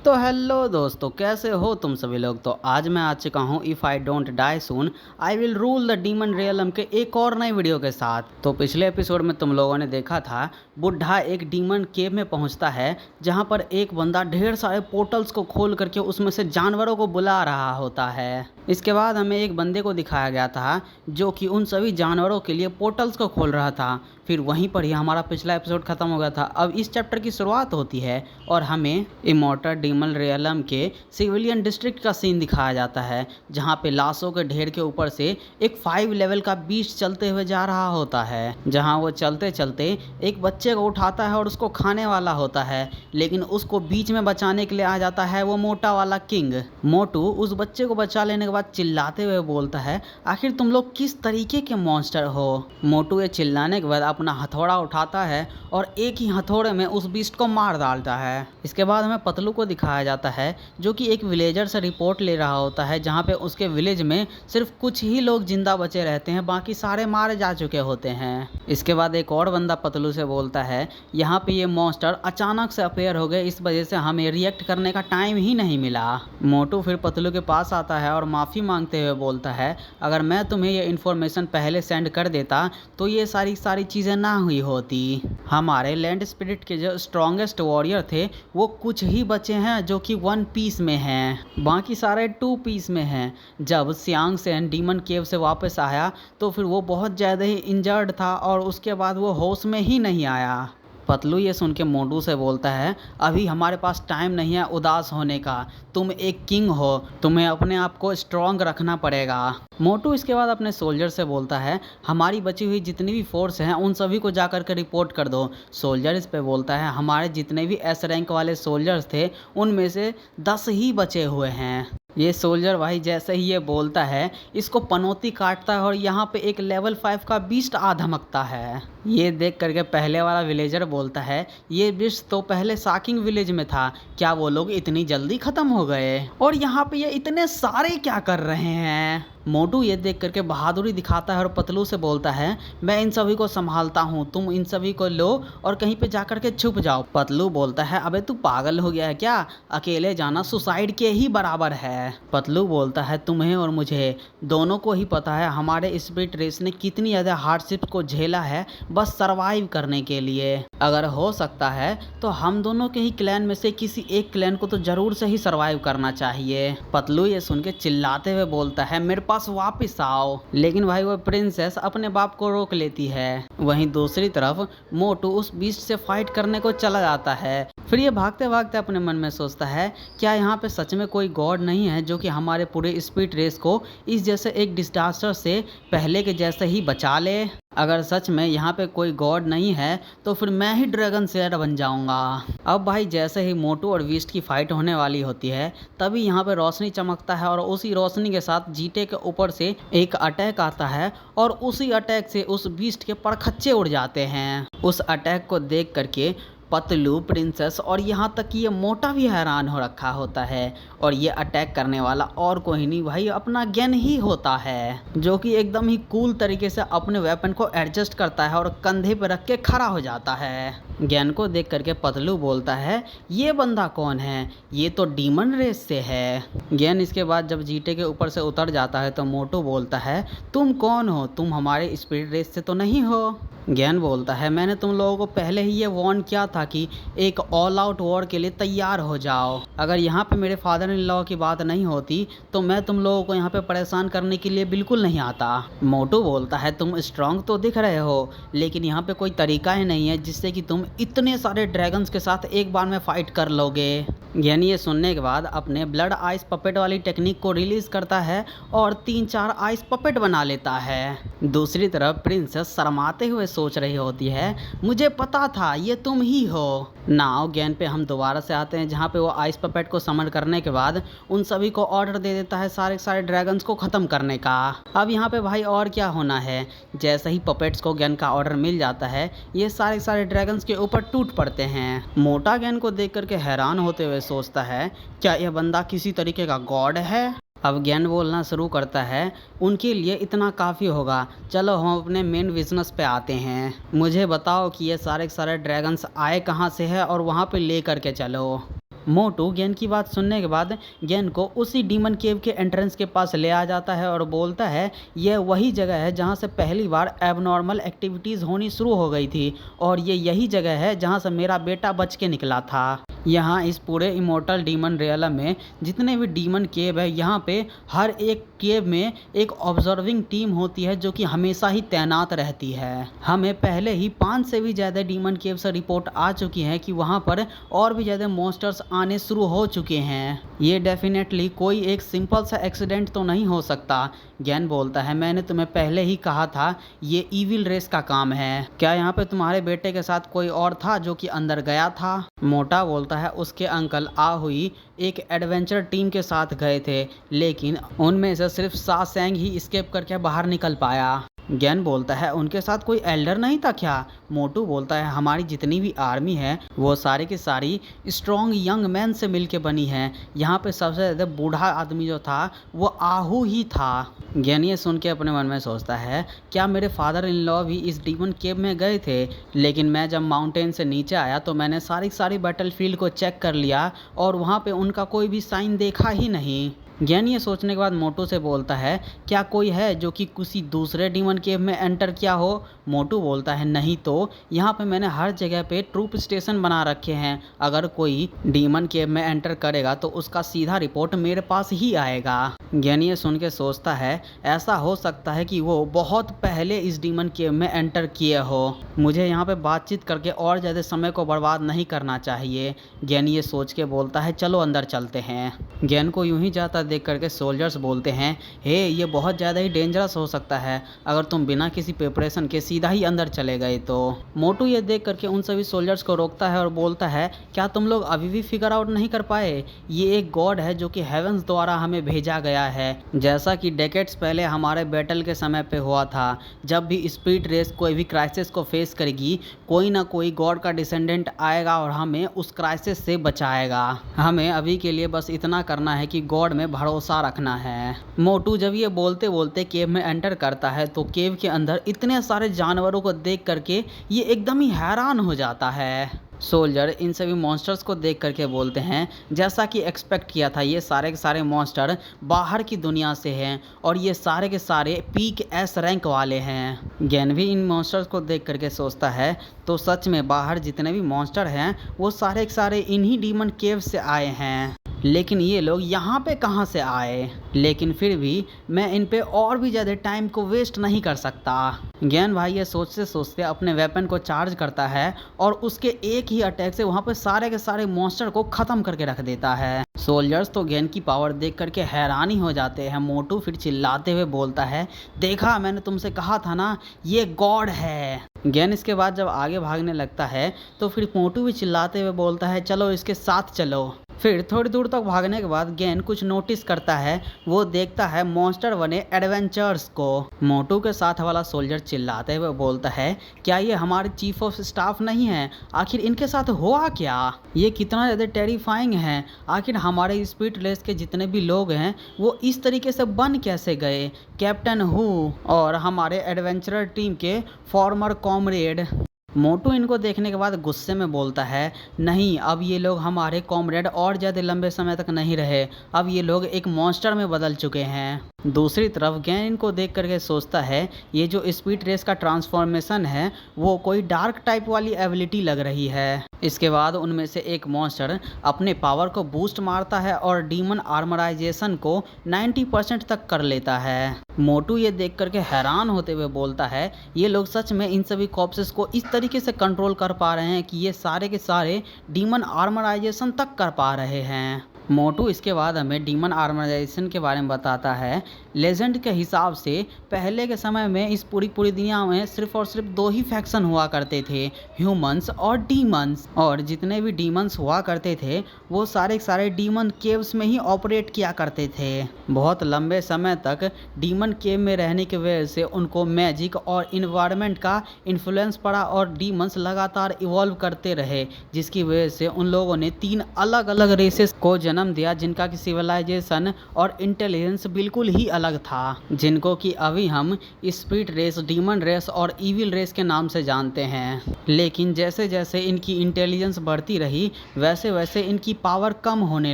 तो हेलो दोस्तों, कैसे हो तुम सभी लोग। तो आज मैं आ चुका हूँ if I don't die soon I will rule the demon realm के एक और नई वीडियो के साथ। तो पिछले एपिसोड में तुम लोगों ने देखा था बुढ़ा एक डीमन केव में पहुँचता है जहाँ पर एक बंदा ढेर सारे पोर्टल्स को खोल करके उसमें से जानवरों को बुला रहा होता है। इसके बाद हमें एक बंदे को दिखाया गया था जो कि उन सभी जानवरों के लिए पोर्टल्स को खोल रहा था। फिर वहीं पर ही हमारा पिछला एपिसोड ख़त्म हो गया था। अब इस चैप्टर की शुरुआत होती है और हमें इमॉर्टल डीमन रियलम के सिविलियन डिस्ट्रिक्ट का सीन दिखाया जाता है जहां पे लाशों के ढेर के ऊपर से एक 5 लेवल का बीस्ट चलते हुए जा रहा होता है, जहां वो चलते चलते एक बच्चे को उठाता है और उसको खाने वाला होता है। लेकिन उसको बीच में बचाने के लिए आ जाता है वो मोटा वाला किंग। मोटू उस बच्चे को बचा लेने के बाद चिल्लाते हुए बोलता है, आखिर तुम लोग किस तरीके के मॉन्स्टर हो। मोटू ये चिल्लाने के बाद अपना हथौड़ा उठाता है और एक ही हथौड़े में उस बीस्ट को मार डालता है। इसके बाद हमें पतलू को दिखाया जाता है जो कि एक विलेजर से रिपोर्ट ले रहा होता है जहाँ पे उसके विलेज में सिर्फ कुछ ही लोग जिंदा बचे रहते हैं, बाकी सारे मारे जा चुके होते हैं। इसके बाद एक और बंदा पतलू से बोलता है, यहाँ पे ये मॉन्स्टर अचानक से अपेयर हो गए, इस वजह से हमें रिएक्ट करने का टाइम ही नहीं मिला। मोटू फिर पतलू के पास आता है और माफ़ी मांगते हुए बोलता है, अगर मैं तुम्हें ये इन्फॉर्मेशन पहले सेंड कर देता तो ये सारी चीज़ें ना हुई होती। हमारे लैंड स्पिरिट के जो स्ट्रॉन्गेस्ट वॉरियर थे वो कुछ ही बचे हैं जो कि 1 पीस में हैं, बाकी सारे 2 पीस में हैं। जब सियांग सेन डीमन केव से वापस आया तो फिर वो बहुत ज़्यादा ही इंजर्ड था और उसके बाद वो होश में ही नहीं आया। पतलू ये सुन के मोटू से बोलता है, अभी हमारे पास टाइम नहीं है उदास होने का, तुम एक किंग हो, तुम्हें अपने आप को स्ट्रॉन्ग रखना पड़ेगा। मोटू इसके बाद अपने सोल्जर से बोलता है, हमारी बची हुई जितनी भी फोर्स हैं उन सभी को जाकर के रिपोर्ट कर दो। सोल्जर इस पे बोलता है, हमारे जितने भी एस रैंक वाले सोल्जर्स थे उनमें से 10 ही बचे हुए हैं। ये सोल्जर भाई जैसे ही ये बोलता है इसको पनौती काटता है और यहाँ पे एक लेवल 5 का बीस्ट आ धमकता है। ये देख करके पहले वाला विलेजर बोलता है, ये बीस्ट तो पहले साकिंग विलेज में था, क्या वो लोग इतनी जल्दी खत्म हो गए और यहाँ पे ये इतने सारे क्या कर रहे हैं। मोटू ये देख करके बहादुरी दिखाता है और पतलू से बोलता है, मैं इन सभी को संभालता हूँ, तुम इन सभी को लो और कहीं पे जाकर के छुप जाओ। पतलू बोलता है, अबे तू पागल हो गया है क्या, अकेले जाना सुसाइड के ही बराबर है। पतलू बोलता है, तुम्हें और मुझे दोनों को ही पता है हमारे स्पिरिट रेस ने कितनी ज़्यादा हार्डशिप को झेला है बस सरवाइव करने के लिए। अगर हो सकता है तो हम दोनों के ही क्लैन में से किसी एक क्लैन को तो जरूर से ही सरवाइव करना चाहिए। पतलू ये सुन के चिल्लाते हुए बोलता है, मेरे पास वापस आओ। लेकिन भाई वो प्रिंसेस अपने बाप को रोक लेती है। वहीं दूसरी तरफ मोटू उस बीस्ट से फाइट करने को चला जाता है। फिर ये भागते भागते अपने मन में सोचता है, क्या यहाँ पे सच में कोई गॉड नहीं है जो कि हमारे पूरे स्पिरिट रेस को इस जैसे एक डिजास्टर से पहले के जैसे ही बचा ले। अगर सच में यहाँ पे कोई गॉड नहीं है तो फिर मैं ही ड्रैगन स्लेयर बन जाऊंगा। अब भाई जैसे ही मोटू और बीस्ट की फाइट होने वाली होती है तभी यहाँ पे रोशनी चमकता है और उसी रोशनी के साथ जीटे के ऊपर से एक अटैक आता है और उसी अटैक से उस बीस्ट के परखच्चे उड़ जाते हैं। उस अटैक को देख करके पतलू, प्रिंसेस और यहाँ तक कि ये मोटा भी हैरान हो रखा होता है और ये अटैक करने वाला और कोई नहीं भाई अपना ज्ञान ही होता है, जो कि एकदम ही कूल तरीके से अपने वेपन को एडजस्ट करता है और कंधे पर रख के खड़ा हो जाता है। ज्ञान को देख करके पतलू बोलता है, ये बंदा कौन है, ये तो डीमन रेस से है। ज्ञान इसके बाद जब जीटे के ऊपर से उतर जाता है तो मोटू बोलता है, तुम कौन हो, तुम हमारे स्पिरिट रेस से तो नहीं हो। ज्ञान बोलता है, मैंने तुम लोगों को पहले ही ये वार्न किया था कि एक ऑल आउट वॉर के लिए तैयार हो जाओ। अगर यहाँ पे मेरे फादर इन लॉ की बात नहीं होती तो मैं तुम लोगों को यहाँ पे परेशान करने के लिए बिल्कुल नहीं आता। मोटू बोलता है, तुम स्ट्रांग तो दिख रहे हो लेकिन यहाँ पे कोई तरीका ही नहीं है जिससे कि तुम इतने सारे ड्रैगन्स के साथ एक बार में फाइट कर लोगे। ज्ञानी ये सुनने के बाद अपने ब्लड आइस पपेट वाली टेक्निक को रिलीज करता है और 3-4 आइस पपेट बना लेता है। दूसरी तरफ प्रिंसेस शर्माते हुए सोच रही होती है, मुझे पता था ये तुम ही हो। नाउ ज्ञान पे हम दोबारा से आते हैं जहाँ पे वो आइस पपेट को समन करने के बाद उन सभी को ऑर्डर दे देता है सारे ड्रैगन्स को ख़त्म करने का। अब यहाँ पे भाई और क्या होना है, जैसे ही पपेट्स को ज्ञान का ऑर्डर मिल जाता है ये सारे ड्रैगन्स के ऊपर टूट पड़ते हैं। मोटा ज्ञान को देख करके हैरान होते हुए सोचता है, क्या यह बंदा किसी तरीके का गॉड है। अब ज्ञान बोलना शुरू करता है, उनके लिए इतना काफ़ी होगा, चलो हम अपने मेन बिजनेस पे आते हैं। मुझे बताओ कि ये सारे ड्रैगन्स आए कहाँ से है और वहाँ पे ले करके चलो। मोटू गेन की बात सुनने के बाद गेन को उसी डीमन केव के एंट्रेंस के पास ले आ जाता है और बोलता है यह वही जगह है जहाँ से पहली बार एबनॉर्मल एक्टिविटीज़ होनी शुरू हो गई थी और ये यही जगह है जहाँ से मेरा बेटा बच के निकला था। यहाँ इस पूरे इमोर्टल डीमन रियलम में जितने भी डीमन केव है, यहाँ पे हर एक केव में एक ऑब्जर्विंग टीम होती है जो कि हमेशा ही तैनात रहती है। हमें पहले ही 5 से भी ज़्यादा डीमन केव से रिपोर्ट आ चुकी है कि वहाँ पर और भी ज़्यादा मॉन्स्टर्स आने शुरू हो चुके हैं। ये डेफिनेटली कोई एक सिंपल सा एक्सीडेंट तो नहीं हो सकता। ज्ञान बोलता है मैंने तुम्हें पहले ही कहा था ये ईविल रेस का काम है। क्या यहाँ पे तुम्हारे बेटे के साथ कोई और था जो कि अंदर गया था? मोटा बोलता है उसके अंकल आहुई एक एडवेंचर टीम के साथ गए थे, लेकिन उनमें से सिर्फ सा सेंग ही एस्केप करके बाहर निकल पाया। ज्ञान बोलता है उनके साथ कोई एल्डर नहीं था क्या? मोटू बोलता है हमारी जितनी भी आर्मी है वो सारी की सारी स्ट्रॉन्ग यंग मैन से मिलके बनी है। यहाँ पे सबसे ज़्यादा बूढ़ा आदमी जो था वो आहू ही था। ज्ञान ये सुन के अपने मन में सोचता है क्या मेरे फादर इन लॉ भी इस डीमन केव में गए थे? लेकिन मैं जब माउंटेन से नीचे आया तो मैंने सारी बैटलफील्ड को चेक कर लिया और वहाँ पे उनका कोई भी साइन देखा ही नहीं। ज्ञान ये सोचने के बाद मोटू से बोलता है क्या कोई है जो कि किसी दूसरे डीमन केव में एंटर किया हो? मोटू बोलता है नहीं तो यहाँ पे मैंने हर जगह पे ट्रूप स्टेशन बना रखे हैं। अगर कोई डीमन केव में एंटर करेगा तो उसका सीधा रिपोर्ट मेरे पास ही आएगा। ज्ञान ये सुन के सोचता है ऐसा हो सकता है कि वो बहुत पहले इस डीमन केव में एंटर किए हो। मुझे यहाँ पे बातचीत करके और ज़्यादा समय को बर्बाद नहीं करना चाहिए। ज्ञान ये सोच के बोलता है चलो अंदर चलते हैं। ज्ञान को यूं ही जाता देख करके सोल्जर्स बोलते हैं हे ये बहुत ज़्यादा ही डेंजरस हो सकता है अगर तुम बिना किसी प्रिपरेशन के सीधा ही अंदर चले गए तो। मोटू ये देख करके उन सभी सोल्जर्स को रोकता है और बोलता है क्या तुम लोग अभी भी फिगर आउट नहीं कर पाए? ये एक गॉड है जो कि हेवेंस द्वारा हमें भेजा गया है। जैसा कि डेकेड्स पहले हमारे बैटल के समय पे हुआ था, जब भी स्पिरिट रेस कोई भी क्राइसिस को फेस करेगी कोई ना कोई गॉड का डिसेंडेंट आएगा और हमें उस क्राइसिस से बचाएगा। हमें अभी के लिए बस इतना करना है कि गॉड में भरोसा रखना है। मोटू जब ये बोलते बोलते केव में एंटर करता है तो केव के अंदर इतने सारे जानवरों को देख करके ये एकदम ही हैरान हो जाता है। सोल्जर इन सभी मॉन्स्टर्स को देख करके बोलते हैं जैसा कि एक्सपेक्ट किया था ये सारे के सारे मॉन्स्टर बाहर की दुनिया से हैं और ये सारे के सारे पीक एस रैंक वाले हैं। गैन भी इन मॉन्स्टर्स को देख करके सोचता है तो सच में बाहर जितने भी मॉन्स्टर हैं वो सारे के सारे इन्हीं डीमन केव से आए हैं, लेकिन ये लोग यहाँ पे कहाँ से आए? लेकिन फिर भी मैं इन पे और भी ज़्यादा टाइम को वेस्ट नहीं कर सकता। ज्ञान भाई ये सोचते सोचते अपने वेपन को चार्ज करता है और उसके एक ही अटैक से वहाँ पे सारे के सारे मॉन्स्टर को ख़त्म करके रख देता है। सोल्जर्स तो ज्ञान की पावर देख करके हैरान ही हो जाते हैं। मोटू फिर चिल्लाते हुए बोलता है देखा मैंने तुमसे कहा था ना ये गॉड है। ज्ञान इसके बाद जब आगे भागने लगता है तो फिर मोटू भी चिल्लाते हुए बोलता है चलो इसके साथ चलो। फिर थोड़ी दूर तक भागने के बाद गैन कुछ नोटिस करता है, वो देखता है मॉन्स्टर बने एडवेंचर्स को। मोटू के साथ वाला सोल्जर चिल्लाते हुए बोलता है क्या ये हमारे चीफ ऑफ स्टाफ नहीं है? आखिर इनके साथ हुआ क्या? ये कितना ज़्यादा टेरिफाइंग है। आखिर हमारे स्पीड रेस के जितने भी लोग हैं वो इस तरीके से बन कैसे गए? कैप्टन हु और हमारे एडवेंचरर टीम के फॉर्मर कॉमरेड। मोटू इनको देखने के बाद गुस्से में बोलता है नहीं अब ये लोग हमारे कॉमरेड और ज़्यादा लंबे समय तक नहीं रहे, अब ये लोग एक मॉन्स्टर में बदल चुके हैं। दूसरी तरफ गैन इनको देख करके सोचता है ये जो स्पीड रेस का ट्रांसफॉर्मेशन है वो कोई डार्क टाइप वाली एबिलिटी लग रही है। इसके बाद उनमें से एक मॉन्स्टर अपने पावर को बूस्ट मारता है और डीमन आर्मराइजेशन को 90% तक कर लेता है। मोटू ये देख करके हैरान होते हुए बोलता है ये लोग सच में इन सभी कॉप्सेस को इस तरीके से कंट्रोल कर पा रहे हैं कि ये सारे के सारे डीमन आर्मराइजेशन तक कर पा रहे हैं। मोटू इसके बाद हमें डीमन आर्मराइजेशन के बारे में बताता है। लेजेंड के हिसाब से पहले के समय में इस पूरी दुनिया में सिर्फ और सिर्फ 2 ही फैक्शन हुआ करते थे, ह्यूमंस और डीमंस। और जितने भी डीमंस हुआ करते थे वो सारे के सारे डीमन केव्स में ही ऑपरेट किया करते थे। बहुत लंबे समय तक डीमन केव में रहने की वजह से उनको मैजिक और इन्वायरमेंट का इन्फ्लुएंस पड़ा और डीमंस लगातार इवॉल्व करते रहे, जिसकी वजह से उन लोगों ने 3 अलग अलग रेसेस को जन्म दिया जिनका कि सिविलाइजेशन और इंटेलिजेंस बिल्कुल ही अलग था, जिनको कि अभी हम स्पिरिट रेस, डीमन रेस और इविल रेस के नाम से जानते हैं। लेकिन जैसे जैसे इनकी इंटेलिजेंस बढ़ती रही वैसे वैसे इनकी पावर कम होने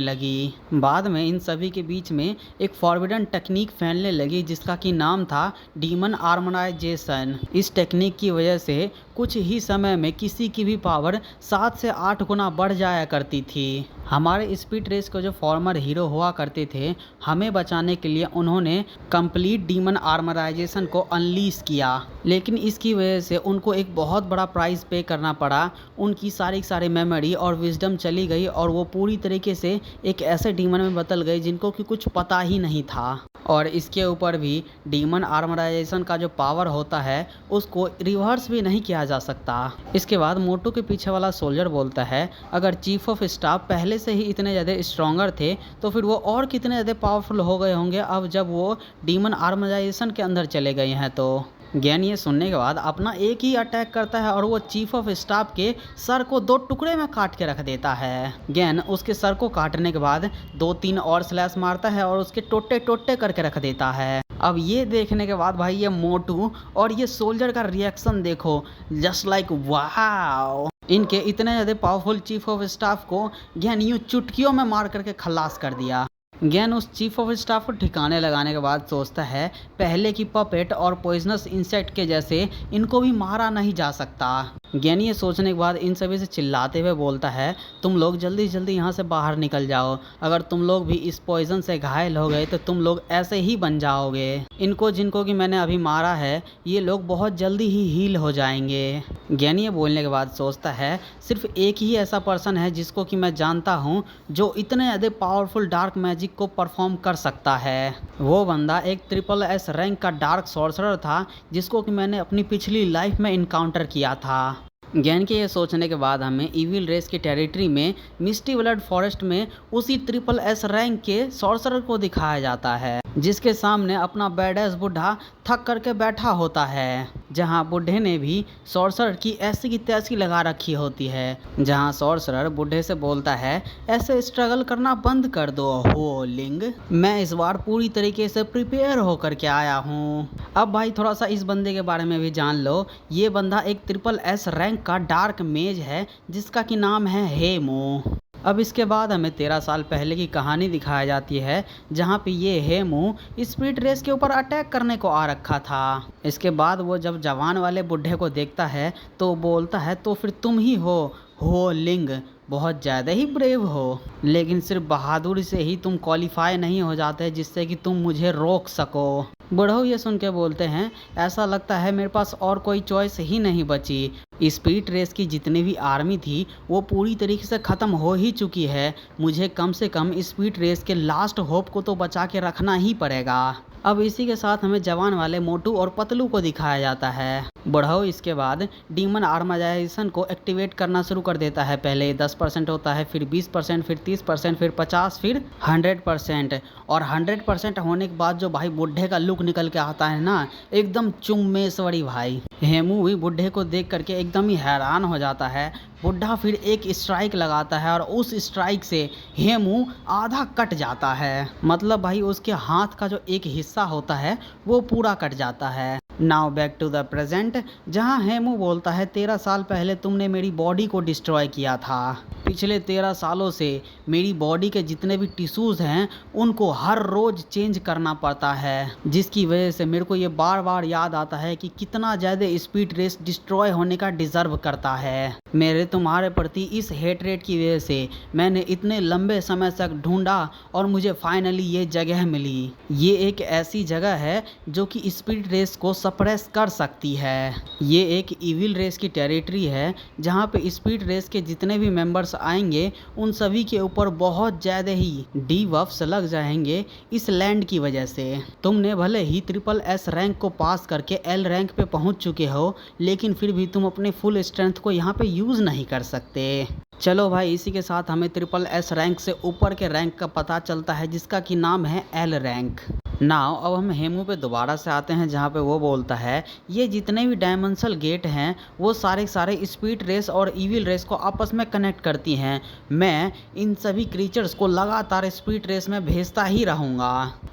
लगी। बाद में इन सभी के बीच में एक फॉरबिडन टेक्निक फैलने लगी जिसका कि नाम था डीमन आर्मराइजेशन। इस टेक्निक की वजह से कुछ ही समय में किसी की भी पावर 7 से 8 गुना बढ़ जाया करती थी। हमारे स्पिरिट रेस के जो फॉर्मर हीरो हुआ करते थे, हमें बचाने के लिए उन्होंने कंप्लीट डीमन आर्मराइजेशन को अनलीश किया, लेकिन इसकी वजह से उनको एक बहुत बड़ा प्राइस पे करना पड़ा। उनकी सारी मेमोरी और विजडम चली गई और वो पूरी तरीके से एक ऐसे डीमन में बदल गए जिनको कि कुछ पता ही नहीं था। और इसके ऊपर भी डीमन आर्मराइजेशन का जो पावर होता है उसको रिवर्स भी नहीं किया जा सकता। इसके बाद मोटू के पीछे वाला सोल्जर बोलता है अगर चीफ ऑफ स्टाफ पहले से ही इतने ज़्यादा स्ट्रॉन्गर थे तो फिर वो और कितने ज़्यादा पावरफुल हो गए होंगे अब जब वो डीमन आर्मराइजेशन के अंदर चले गए हैं। तो ज्ञान ये सुनने के बाद अपना एक ही अटैक करता है और वो चीफ ऑफ स्टाफ के सर को 2 टुकड़े में काट के रख देता है। ज्ञान उसके सर को काटने के बाद 2-3 और स्लैश मारता है और उसके टोटे टोटे करके रख देता है। अब ये देखने के बाद भाई ये मोटू और ये सोल्जर का रिएक्शन देखो, जस्ट लाइक वाओ। इनके इतने ज़्यादा पावरफुल चीफ ऑफ स्टाफ को ज्ञान यूँ चुटकियों में मार करके खलास कर दिया। ज्ञान उस चीफ ऑफ स्टाफ को ठिकाने लगाने के बाद सोचता है पहले की पपेट और पॉइजनस इंसेक्ट के जैसे इनको भी मारा नहीं जा सकता। ज्ञान ये सोचने के बाद इन सभी से चिल्लाते हुए बोलता है तुम लोग जल्दी जल्दी यहाँ से बाहर निकल जाओ, अगर तुम लोग भी इस पॉइजन से घायल हो गए तो तुम लोग ऐसे ही बन जाओगे। इनको जिनको कि मैंने अभी मारा है ये लोग बहुत जल्दी ही हील हो जाएंगे। ज्ञान ये बोलने के बाद सोचता है सिर्फ एक ही ऐसा पर्सन है जिसको कि मैं जानता हूँ जो इतने ज़्यादा पावरफुल डार्क मैजिक को परफॉर्म कर सकता है। वो बंदा एक SSS रैंक का डार्क सॉर्सरर था जिसको कि मैंने अपनी पिछली लाइफ में इनकाउंटर किया था। ज्ञान के ये सोचने के बाद हमें इविल रेस की टेरिटरी में मिस्टी ब्लड फॉरेस्ट में उसी SSS रैंक के सॉर्सरर को दिखाया जाता है जिसके सामने अपना बैडएस बुढ़ा थक करके बैठा होता है, जहां बुढ़े ने भी सॉर्सरर की ऐसी की तैसी लगा रखी होती है। जहां सॉर्सरर बुढ़े से बोलता है ऐसे स्ट्रगल करना बंद कर दो हो लिंग, मैं इस बार पूरी तरीके से प्रिपेयर होकर के आया हूँ। अब भाई थोड़ा सा इस बंदे के बारे में भी जान लो। ये बंदा एक SSS रैंक का डार्क मेज है जिसका कि नाम है हेमू। अब इसके बाद हमें 13 साल पहले की कहानी दिखाई जाती है जहाँ पे ये हेमू स्पिरिट रेस के ऊपर अटैक करने को आ रखा था। इसके बाद वो जब जवान वाले बुढ़े को देखता है तो बोलता है तो फिर तुम ही हो लिंग, बहुत ज़्यादा ही ब्रेव हो, लेकिन सिर्फ बहादुरी से ही तुम क्वालिफाई नहीं हो जाते जिससे कि तुम मुझे रोक सको। बुढ़ऊ ये सुन के बोलते हैं ऐसा लगता है मेरे पास और कोई चॉइस ही नहीं बची। स्पिरिट रेस की जितनी भी आर्मी थी वो पूरी तरीके से ख़त्म हो ही चुकी है, मुझे कम से कम स्पिरिट रेस के लास्ट होप को तो बचा के रखना ही पड़ेगा। अब इसी के साथ हमें जवान वाले मोटू और पतलू को दिखाया जाता है। बुढ़ऊ इसके बाद डीमन आर्मराइजेशन को एक्टिवेट करना शुरू कर देता है। पहले 10% होता है, फिर 20%, फिर 30%, फिर 50%, फिर 100%। और 100% होने के बाद जो भाई बुढ़े का लुक निकल के आता है ना, एकदम चुम्मेश्वरी भाई। हेमू भी बुढ़े को देख करके एकदम ही हैरान हो जाता है। बुढ़ा फिर एक स्ट्राइक लगाता है और उस स्ट्राइक से हेमू आधा कट जाता है, मतलब भाई उसके हाथ का जो एक हिस्सा होता है वो पूरा कट जाता है। Now back to the present, जहाँ हेमू बोलता है 13 साल पहले तुमने मेरी बॉडी को डिस्ट्रॉय किया था। पिछले 13 सालों से मेरी बॉडी के जितने भी टिश्यूज़ हैं उनको हर रोज़ चेंज करना पड़ता है, जिसकी वजह से मेरे को ये बार बार याद आता है कि कितना ज़्यादा स्पीड रेस डिस्ट्रॉय होने का डिज़र्व करता है। मेरे तुम्हारे प्रति इस हेटरेट की वजह से मैंने इतने लंबे समय तक ढूंढा और मुझे फाइनली ये जगह मिली। ये एक ऐसी जगह है जो कि स्पीड रेस को सप्रेस कर सकती है। ये एक इविल रेस की टेरिटरी है जहाँ पे स्पीड रेस के जितने भी मेंबर्स आएंगे उन सभी के ऊपर बहुत ज़्यादा ही डीबफ्स लग जाएंगे इस लैंड की वजह से। तुमने भले ही SSS रैंक को पास करके L रैंक पे पहुंच चुके हो, लेकिन फिर भी तुम अपने फुल स्ट्रेंथ को यहाँ पे यूज़ नहीं कर सकते। चलो भाई, इसी के साथ हमें SSS रैंक से ऊपर के रैंक का पता चलता है जिसका कि नाम है L रैंक। नाउ अब हम हेमू पे दोबारा से आते हैं, जहाँ पे वो बोलता है ये जितने भी डायमेंशनल गेट हैं वो सारे सारे स्पीड रेस और इविल रेस को आपस में कनेक्ट करती हैं। मैं इन सभी क्रीचर्स को लगातार स्पीड रेस में भेजता ही रहूँगा।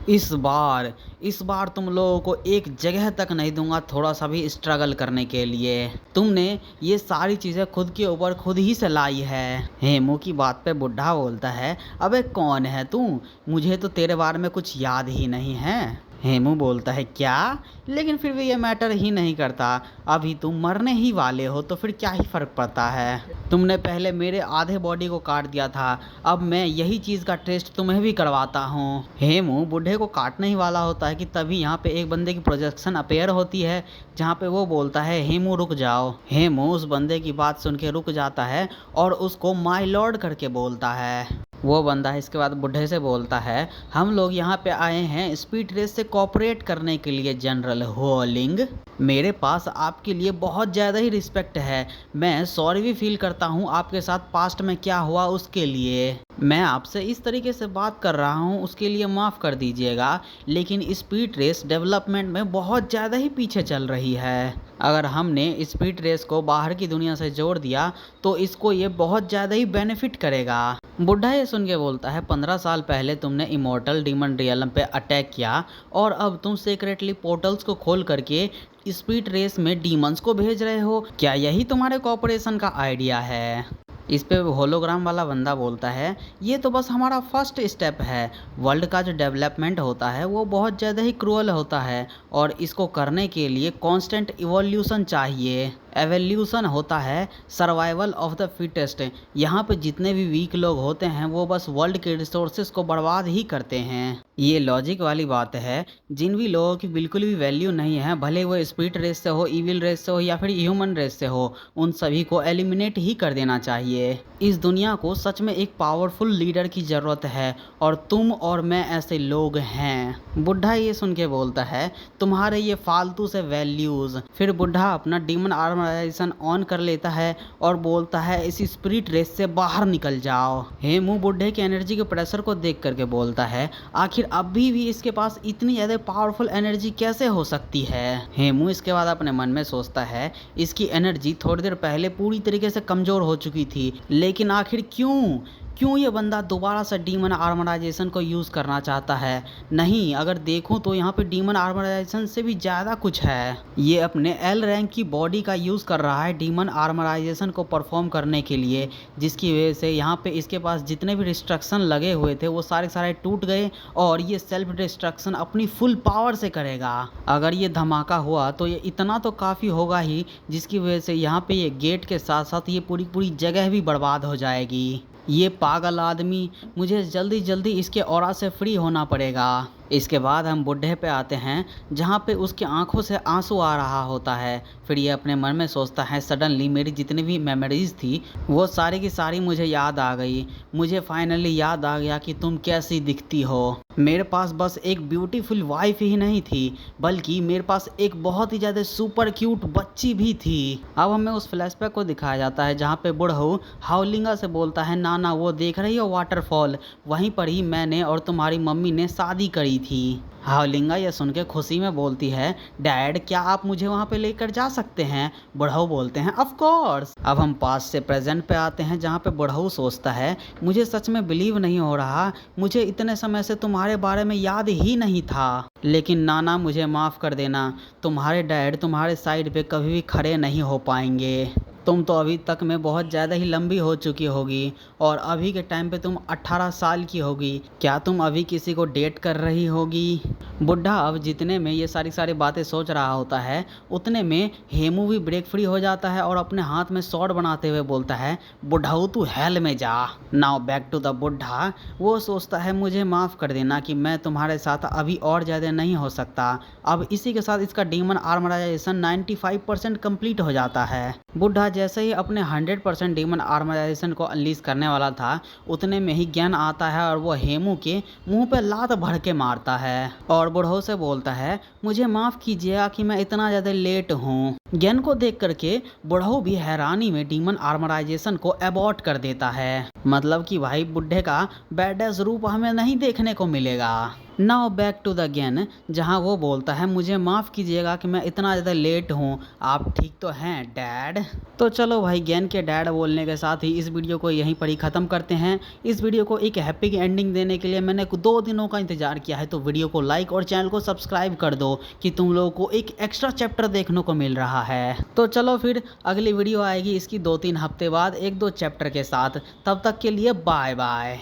इस बार तुम लोगों को एक जगह तक नहीं दूंगा थोड़ा सा भी स्ट्रगल करने के लिए। तुमने ये सारी चीज़ें खुद के ऊपर खुद ही से लाई है। हेमू की बात पे बुढ़ा बोलता है अबे कौन है तू, मुझे तो तेरे बारे में कुछ याद ही नहीं है। हेमू बोलता है क्या, लेकिन फिर भी ये मैटर ही नहीं करता, अभी तुम मरने ही वाले हो तो फिर क्या ही फर्क पड़ता है। तुमने पहले मेरे आधे बॉडी को काट दिया था, अब मैं यही चीज़ का टेस्ट तुम्हें भी करवाता हूँ। हेमू बूढ़े को काटने ही वाला होता है कि तभी यहाँ पे एक बंदे की प्रोजेक्शन अपेयर होती है, जहाँ पे वो बोलता है हेमू रुक जाओ। हेमू उस बंदे की बात सुन के रुक जाता है और उसको माय लॉर्ड करके बोलता है। वो बंदा इसके बाद बुढ़े से बोलता है हम लोग यहाँ पे आए हैं स्पीड रेस से कोऑपरेट करने के लिए जनरल होलिंग। मेरे पास आपके लिए बहुत ज़्यादा ही रिस्पेक्ट है, मैं सॉरी भी फील करता हूँ आपके साथ पास्ट में क्या हुआ उसके लिए। मैं आपसे इस तरीके से बात कर रहा हूँ उसके लिए माफ़ कर दीजिएगा, लेकिन स्पीड रेस डेवलपमेंट में बहुत ज़्यादा ही पीछे चल रही है। अगर हमने स्पीड रेस को बाहर की दुनिया से जोड़ दिया तो इसको ये बहुत ज़्यादा ही बेनिफिट करेगा। बुढ़ा ये सुन के बोलता है 15 साल पहले तुमने इमॉर्टल डीमन रियलम पे अटैक किया और अब तुम सीक्रेटली पोर्टल्स को खोल करके स्पीड रेस में डीमंस को भेज रहे हो, क्या यही तुम्हारे कॉपरेशन का आइडिया है? इस पे होलोग्राम वाला बंदा बोलता है ये तो बस हमारा फर्स्ट स्टेप है। वर्ल्ड का जो डेवलपमेंट होता है वो बहुत ज़्यादा ही क्रूअल होता है और इसको करने के लिए कांस्टेंट इवोल्यूशन चाहिए। एवोल्यूशन होता है सर्वाइवल ऑफ द फिटेस्ट। यहाँ पे जितने भी वीक लोग होते हैं वो बस वर्ल्ड के रिसोर्सेज को बर्बाद ही करते हैं। ये लॉजिक वाली बात है। जिन भी लोगों की बिल्कुल भी वैल्यू नहीं है, भले वो स्पीड रेस से हो, इविल रेस से हो या फिर ह्यूमन रेस से हो, उन सभी को एलिमिनेट ही कर देना चाहिए। इस दुनिया को सच में एक पावरफुल लीडर की ज़रूरत है और तुम और मैं ऐसे लोग हैं। बुढ़ा ये सुन के बोलता है तुम्हारे ये फालतू से वैल्यूज़। फिर बुढ़ा अपना डीमन आर्मराइजेशन ऑन कर लेता है और बोलता है इस स्पिरिट रेस से बाहर निकल जाओ। हेमू बुढ़े के एनर्जी के प्रेशर को देख करके बोलता है आखिर अभी भी इसके पास इतनी ज़्यादा पावरफुल एनर्जी कैसे हो सकती है। हेमू इसके बाद अपने मन में सोचता है इसकी एनर्जी थोड़ी देर पहले पूरी तरीके से कमज़ोर हो चुकी थी, लेकिन आखिर क्यों ये बंदा दोबारा से डीमन आर्मराइजेशन को यूज़ करना चाहता है। नहीं, अगर देखूं तो यहाँ पे डीमन आर्मराइजेशन से भी ज़्यादा कुछ है। ये अपने एल रैंक की बॉडी का यूज़ कर रहा है डीमन आर्मराइजेशन को परफॉर्म करने के लिए, जिसकी वजह से यहाँ पे इसके पास जितने भी रिस्ट्रक्शन लगे हुए थे वो सारे टूट गए और ये सेल्फ डिस्ट्रक्शन अपनी फुल पावर से करेगा। अगर ये धमाका हुआ तो ये इतना तो काफ़ी होगा ही, जिसकी वजह से यहाँ पे ये गेट के साथ साथ ये पूरी जगह भी बर्बाद हो जाएगी। ये पागल आदमी, मुझे जल्दी इसके ऑरा से फ्री होना पड़ेगा। इसके बाद हम बुढ़े पे आते हैं जहाँ पे उसकी आंखों से आंसू आ रहा होता है। फिर ये अपने मन में सोचता है सडनली मेरी जितनी भी मेमोरीज थी वो सारी की सारी मुझे याद आ गई। मुझे फाइनली याद आ गया कि तुम कैसी दिखती हो। मेरे पास बस एक ब्यूटीफुल वाइफ ही नहीं थी, बल्कि मेरे पास एक बहुत ही ज़्यादा सुपर क्यूट बच्ची भी थी। अब हमें उस फ्लैशबैक को दिखाया जाता है जहाँ पे बुढ़ऊ हाउलिंगा से बोलता है नाना वो देख रही हो वाटरफॉल, वहीं पर ही मैंने और तुम्हारी मम्मी ने शादी करी थी। हाउलिंगा यह सुन के खुशी में बोलती है डैड क्या आप मुझे वहाँ पे लेकर जा सकते हैं। बुढ़ऊ बोलते हैं ऑफ कोर्स। अब हम पास्ट से प्रेजेंट पे आते हैं जहाँ पे बुढ़ऊ सोचता है मुझे सच में बिलीव नहीं हो रहा, मुझे इतने समय से तुम्हारे बारे में याद ही नहीं था। लेकिन नाना मुझे माफ़ कर देना, तुम्हारे डैड तुम्हारे साइड पे कभी भी खड़े नहीं हो पाएंगे। तुम तो अभी तक में बहुत ज़्यादा ही लंबी हो चुकी होगी और अभी के टाइम पे तुम 18 साल की होगी। क्या तुम अभी किसी को डेट कर रही होगी। बुढ़ा अब जितने में ये सारी बातें सोच रहा होता है उतने में हेमू भी ब्रेक फ्री हो जाता है और अपने हाथ में स्वॉर्ड बनाते हुए बोलता है बुढ़ाऊ तू हेल में जा। नाउ बैक टू द बुढ़ा। वो सोचता है मुझे माफ़ कर देना कि मैं तुम्हारे साथ अभी और ज़्यादा नहीं हो सकता। अब इसी के साथ इसका डीमन आर्मराइजेशन 95% कंप्लीट हो जाता है। बुढ़ा जैसे ही अपने 100% डीमन आर्मराइजेशन को अनलीज करने वाला था उतने में ही ज्ञान आता है और वो हेमू के मुंह पे लात भर के मारता है और बुढ़ऊ से बोलता है मुझे माफ़ कीजिएगा कि मैं इतना ज़्यादा लेट हूँ। ज्ञान को देख करके बुढ़ऊ भी हैरानी में डीमन आर्मराइजेशन को अबॉर्ट कर देता है। मतलब कि भाई बुढ़े का बैडेस रूप हमें नहीं देखने को मिलेगा। Now back to the gain, जहाँ वो बोलता है मुझे माफ़ कीजिएगा कि मैं इतना ज़्यादा लेट हूँ, आप ठीक तो हैं डैड। तो चलो भाई, गेन के डैड बोलने के साथ ही इस वीडियो को यहीं पर ही ख़त्म करते हैं। इस वीडियो को एक हैप्पी एंडिंग देने के लिए मैंने 2 दिनों का इंतज़ार किया है, तो वीडियो को लाइक और चैनल को सब्सक्राइब कर दो कि तुम लोगों को एक एक्स्ट्रा चैप्टर देखने को मिल रहा है। तो चलो फिर अगली वीडियो आएगी इसकी 2-3 हफ्ते बाद 1-2 चैप्टर के साथ। तब तक के लिए बाय बाय।